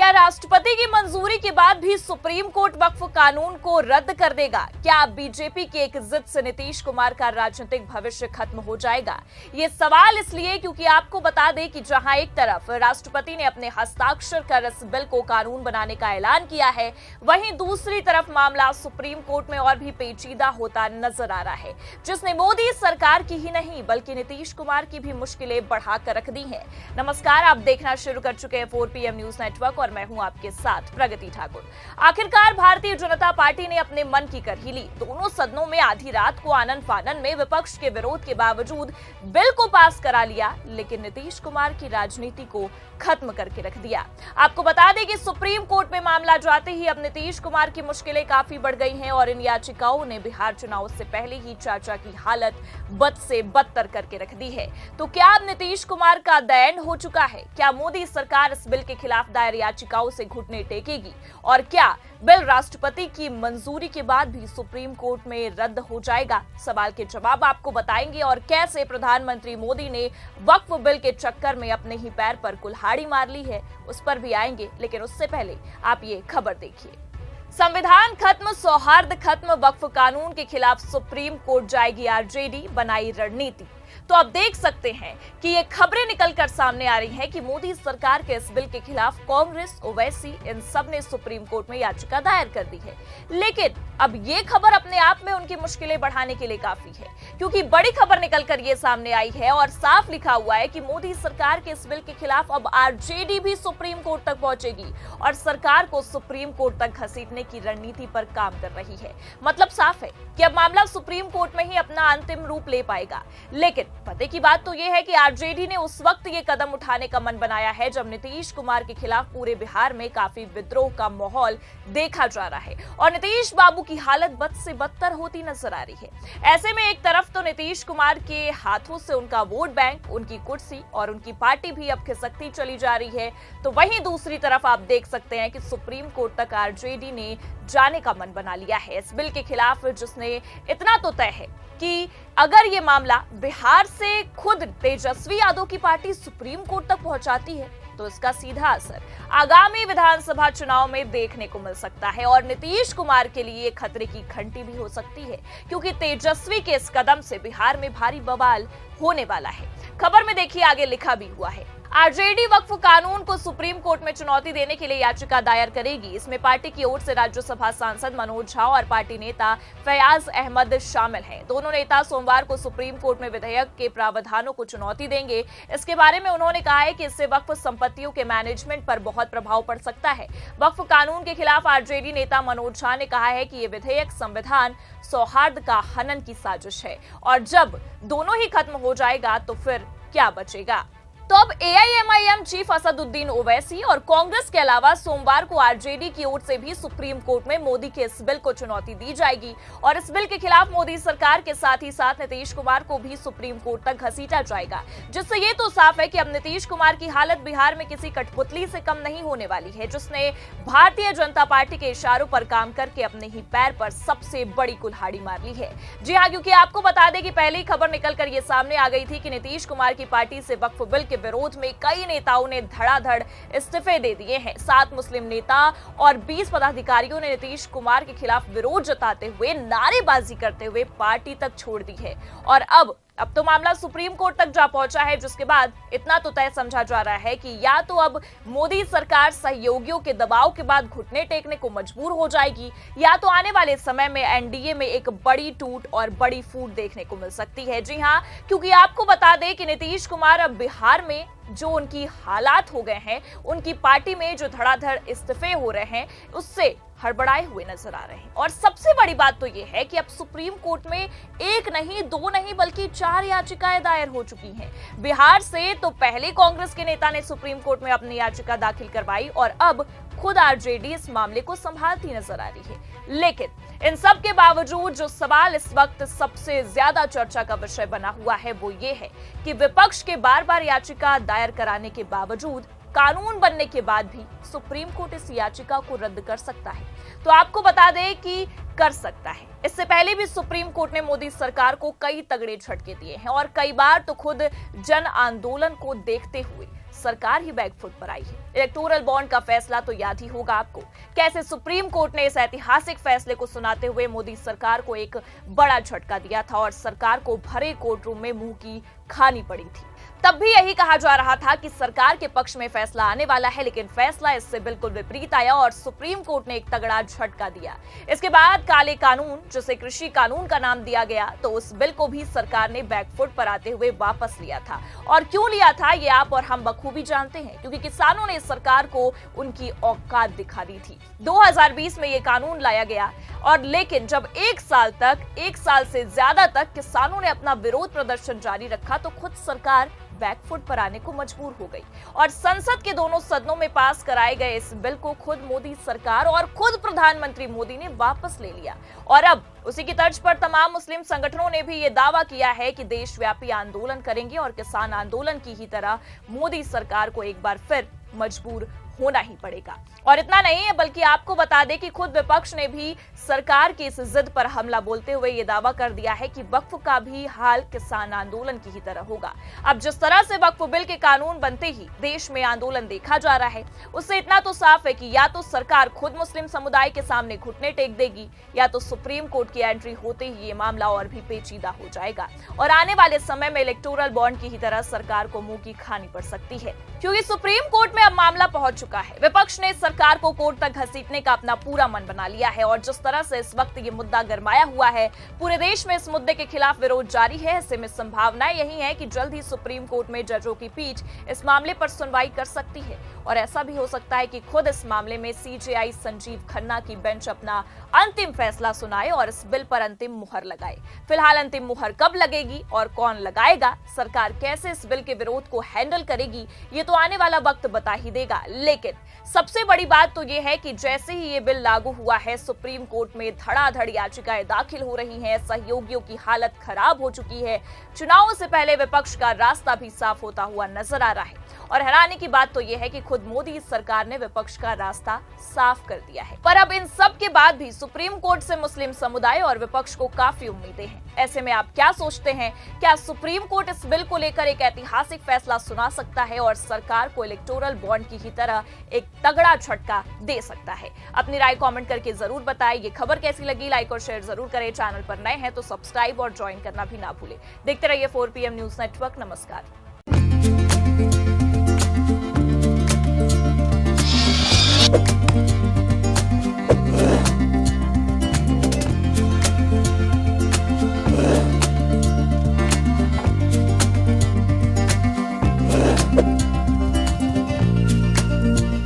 क्या राष्ट्रपति की मंजूरी के बाद भी सुप्रीम कोर्ट वक्फ कानून को रद्द कर देगा? क्या बीजेपी की एक जिद से नीतीश कुमार का राजनीतिक भविष्य खत्म हो जाएगा? ये सवाल इसलिए क्योंकि आपको बता दें कि जहां एक तरफ राष्ट्रपति ने अपने हस्ताक्षर कर इस बिल को कानून बनाने का ऐलान किया है, वहीं दूसरी तरफ मामला सुप्रीम कोर्ट में और भी पेचीदा होता नजर आ रहा है, जिसने मोदी सरकार की ही नहीं बल्कि नीतीश कुमार की भी मुश्किलें बढ़ाकर रख दी है। नमस्कार, आप देखना शुरू कर चुके हैं 4 PM न्यूज नेटवर्क और मैं हूं आपके साथ प्रगति ठाकुर। आखिरकार भारतीय जनता पार्टी ने अपने मन की कर ही ली। दोनों सदनों में आधी रात को आनन फानन में विपक्ष के विरोध के बावजूद बिल को पास करा लिया, लेकिन नीतीश कुमार की राजनीति को खत्म करके रख दिया। आपको बता दें कि सुप्रीम कोर्ट में मामला जाते ही अब नीतीश कुमार की मुश्किलें काफी बढ़ गई हैं और इन याचिकाओं ने बिहार चुनाव से पहले ही चाचा की हालत बद से बदतर करके रख दी है। तो क्या अब नीतीश कुमार का द एंड हो चुका है? क्या मोदी सरकार इस बिल के खिलाफ दायर याचिकाओं से घुटने टेकेगी? और क्या बिल राष्ट्रपति की मंजूरी के बाद भी सुप्रीम कोर्ट में रद्द हो जाएगा? सवाल के जवाब आपको बताएंगे और कैसे प्रधानमंत्री मोदी ने वक्फ बिल के चक्कर में अपने ही पैर पर कुल्हाड़ी मार ली है, उस पर भी आएंगे। लेकिन उससे पहले आप ये खबर देखिए। संविधान खत्म, सौहार्द खत्म, वक्फ कानून के खिलाफ सुप्रीम कोर्ट जाएगी आरजेडी, बनाई रणनीति। तो अब देख सकते हैं कि ये खबरें निकलकर सामने आ रही हैं कि मोदी सरकार के इस बिल के खिलाफ कांग्रेस, ओवैसी इन सब ने सुप्रीम कोर्ट में याचिका दायर कर दी है। लेकिन अब ये खबर अपने आप में उनकी मुश्किलें बढ़ाने के लिए काफी है, क्योंकि बड़ी खबर निकलकर ये सामने आई है और साफ लिखा हुआ है कि मोदी सरकार के इस बिल के खिलाफ अब आरजेडी भी सुप्रीम कोर्ट तक पहुंचेगी और सरकार को सुप्रीम कोर्ट तक घसीटने की रणनीति पर काम कर रही है। मतलब साफ है कि अब मामला सुप्रीम कोर्ट में ही अपना अंतिम रूप ले पाएगा। लेकिन पते की बात तो यह है कि आरजेडी ने उस वक्त ये कदम उठाने का मन बनाया है जब नीतीश कुमार के खिलाफ पूरे बिहार में काफी विद्रोह का माहौल देखा जा रहा है और नीतीश बाबू की हालत बद से बदतर होती नजर आ रही है। ऐसे में एक तरफ तो नीतीश कुमार के हाथों से उनका वोट बैंक, उनकी कुर्सी और उनकी पार्टी भी अब खिसकती चली जा रही है, तो वहीं दूसरी तरफ आप देख सकते हैं कि सुप्रीम कोर्ट तक आरजेडी ने जाने का मन बना लिया है इस बिल के खिलाफ, जिसने इतना तो तय है कि अगर ये मामला बिहार से खुद तेजस्वी यादव की पार्टी सुप्रीम कोर्ट तक पहुंचाती है तो इसका सीधा असर आगामी विधानसभा चुनाव में देखने को मिल सकता है और नीतीश कुमार के लिए खतरे की घंटी भी हो सकती है, क्योंकि तेजस्वी के इस कदम से बिहार में भारी बवाल होने वाला है। खबर में देखिए आगे लिखा भी हुआ है, आरजेडी वक्फ कानून को सुप्रीम कोर्ट में चुनौती देने के लिए याचिका दायर करेगी। इसमें पार्टी की ओर से राज्यसभा सांसद मनोज झा और पार्टी नेता फयाज अहमद शामिल हैं। दोनों नेता सोमवार को सुप्रीम कोर्ट में विधेयक के प्रावधानों को चुनौती देंगे। इसके बारे में उन्होंने कहा है कि इससे वक्फ संपत्तियों के मैनेजमेंट पर बहुत प्रभाव पड़ सकता है। वक्फ कानून के खिलाफ आरजेडी नेता मनोज झा ने कहा है कि ये विधेयक संविधान सौहार्द का हनन की साजिश है और जब दोनों ही खत्म हो जाएगा तो फिर क्या बचेगा। तो अब एआईएमआईएम चीफ असदुद्दीन ओवैसी और कांग्रेस के अलावा सोमवार को आरजेडी की ओर से भी सुप्रीम कोर्ट में मोदी के इस बिल को चुनौती दी जाएगी और इस बिल के खिलाफ मोदी सरकार के साथ ही साथ नीतीश कुमार को भी सुप्रीम कोर्ट तक घसीटा जाएगा, जिससे ये तो साफ है कि अब नीतीश कुमार की हालत बिहार में किसी कठपुतली से कम नहीं होने वाली है, जिसने भारतीय जनता पार्टी के इशारों पर काम करके अपने ही पैर पर सबसे बड़ी कुल्हाड़ी मार ली है। जी हाँ, क्योंकि आपको बता दें कि पहली खबर निकलकर ये सामने आ गई थी कि नीतीश कुमार की पार्टी से वक्फ बिल के विरोध में कई नेताओं ने धड़ाधड़ इस्तीफे दे दिए हैं। 7 मुस्लिम नेता और 20 पदाधिकारियों ने नीतीश कुमार के खिलाफ विरोध जताते हुए नारेबाजी करते हुए पार्टी तक छोड़ दी है और अब तो मामला सुप्रीम कोर्ट तक जा पहुंचा है, जिसके बाद इतना तो तय समझा जा रहा है कि या तो अब मोदी सरकार सहयोगियों के दबाव के बाद घुटने टेकने को मजबूर हो जाएगी या तो आने वाले समय में एनडीए में एक बड़ी टूट और बड़ी फूट देखने को मिल सकती है। जी हां, क्योंकि आपको बता दें कि नीतीश कुमार अब बिहार में जो उनकी हालात हो गए हैं, उनकी पार्टी में जो धड़ाधड़ इस्तीफे हो रहे हैं, उससे हड़बड़ाए हुए नजर आ रहे हैं। और सबसे बड़ी बात तो यह है कि अब सुप्रीम कोर्ट में एक नहीं, 2 नहीं बल्कि 4 याचिकाएं दायर हो चुकी हैं। बिहार से तो पहले कांग्रेस के नेता ने सुप्रीम कोर्ट में अपनी याचिका दाखिल करवाई और अब खुद आरजेडी इस मामले को संभालती नजर आ रही है। लेकिन इन सब के बावजूद जो सवाल इस वक्त सबसे ज्यादा चर्चा का विषय बना हुआ है वो ये है कि विपक्ष के बार बार याचिका दायर कराने के बावजूद कानून बनने के बाद भी सुप्रीम कोर्ट इस याचिका को रद्द कर सकता है। तो आपको बता दें कि कर सकता है। इससे पहले भी सुप्रीम कोर्ट ने मोदी सरकार को कई तगड़े झटके दिए हैं और कई बार तो खुद जन आंदोलन को देखते हुए सरकार ही बैकफुट पर आई है। इलेक्टोरल बॉन्ड का फैसला तो याद ही होगा आपको, कैसे सुप्रीम कोर्ट ने इस ऐतिहासिक फैसले को सुनाते हुए मोदी सरकार को एक बड़ा झटका दिया था और सरकार को भरे कोर्ट रूम में मुंह की खानी पड़ी थी। तब भी यही कहा जा रहा था कि सरकार के पक्ष में फैसला आने वाला है, लेकिन फैसला इससे बिल्कुल विपरीत आया और सुप्रीम कोर्ट ने एक तगड़ा झटका दिया। इसके बाद काले कानून, जिसे कृषि कानून का नाम दिया गया, तो उस बिल को भी सरकार ने बैकफुट पर आते हुए वापस लिया था। और क्यों लिया था ये आप और हम बखूबी जानते हैं, क्योंकि किसानों ने सरकार को उनकी औकात दिखा दी थी। 2020 में ये कानून लाया गया और लेकिन जब एक साल से ज्यादा तक किसानों ने अपना विरोध प्रदर्शन जारी रखा तो खुद सरकार बैकफुट पर आने को मजबूर हो गई और संसद के दोनों सदनों में पास कराए गए इस बिल को खुद मोदी सरकार और खुद प्रधानमंत्री मोदी ने वापस ले लिया। और अब उसी की तर्ज पर तमाम मुस्लिम संगठनों ने भी ये दावा किया है कि देशव्यापी आंदोलन करेंगे और किसान आंदोलन की ही तरह मोदी सरकार को एक बार फिर मजबूर होना ही पड़ेगा। और इतना नहीं है, बल्कि आपको बता दें कि खुद विपक्ष ने भी सरकार की इस जिद पर हमला बोलते हुए ये दावा कर दिया है कि वक्फ का भी हाल किसान आंदोलन की ही तरह होगा। अब जिस तरह से वक्फ बिल के कानून बनते ही देश में आंदोलन देखा जा रहा है, उससे इतना तो साफ है कि या तो सरकार खुद मुस्लिम समुदाय के सामने घुटने टेक देगी या तो सुप्रीम कोर्ट की एंट्री होते ही ये मामला और भी पेचीदा हो जाएगा और आने वाले समय में इलेक्टोरल बॉन्ड की ही तरह सरकार को मुंह की खानी पड़ सकती है, क्योंकि सुप्रीम कोर्ट में अब मामला पहुंच चुका है। विपक्ष ने सरकार को कोर्ट तक घसीटने का अपना पूरा मन बना लिया है और जिस तरह से इस वक्त ये मुद्दा गरमाया हुआ है, पूरे देश में इस मुद्दे के खिलाफ विरोध जारी है। ऐसे में संभावनाएं यही है कि जल्द ही सुप्रीम कोर्ट में जजों की पीठ इस मामले पर सुनवाई कर सकती है और ऐसा भी हो सकता है कि खुद इस मामले में सीजेआई संजीव खन्ना की बेंच अपना अंतिम फैसला सुनाए और इस बिल पर अंतिम मुहर लगाए। फिलहाल अंतिम मुहर कब लगेगी और कौन लगाएगा, सरकार कैसे इस बिल के विरोध को हैंडल करेगी, ये तो आने वाला वक्त बता ही देगा। लेकिन सबसे बड़ी बात तो यह है कि जैसे ही ये बिल लागू हुआ है, सुप्रीम कोर्ट में धड़ाधड़ याचिकाएं दाखिल हो रही हैं, सहयोगियों की हालत खराब हो चुकी है। चुनावों से पहले विपक्ष का रास्ता भी साफ होता हुआ नजर आ रहा है और हैरानी की बात तो यह है कि खुद मोदी सरकार ने विपक्ष का रास्ता साफ कर दिया है। पर अब इन सब के बाद भी सुप्रीम कोर्ट से मुस्लिम समुदाय और विपक्ष को काफी उम्मीदें हैं। ऐसे में आप क्या सोचते हैं, क्या सुप्रीम कोर्ट इस बिल को लेकर एक ऐतिहासिक फैसला सुना सकता है और सरकार को इलेक्टोरल बॉन्ड की ही तरह एक तगड़ा झटका दे सकता है? अपनी राय कमेंट करके जरूर बताएं। ये खबर कैसी लगी, लाइक और शेयर जरूर करें। चैनल पर नए हैं तो सब्सक्राइब और ज्वाइन करना भी ना भूलें। देखते रहिए 4 PM न्यूज नेटवर्क। नमस्कार।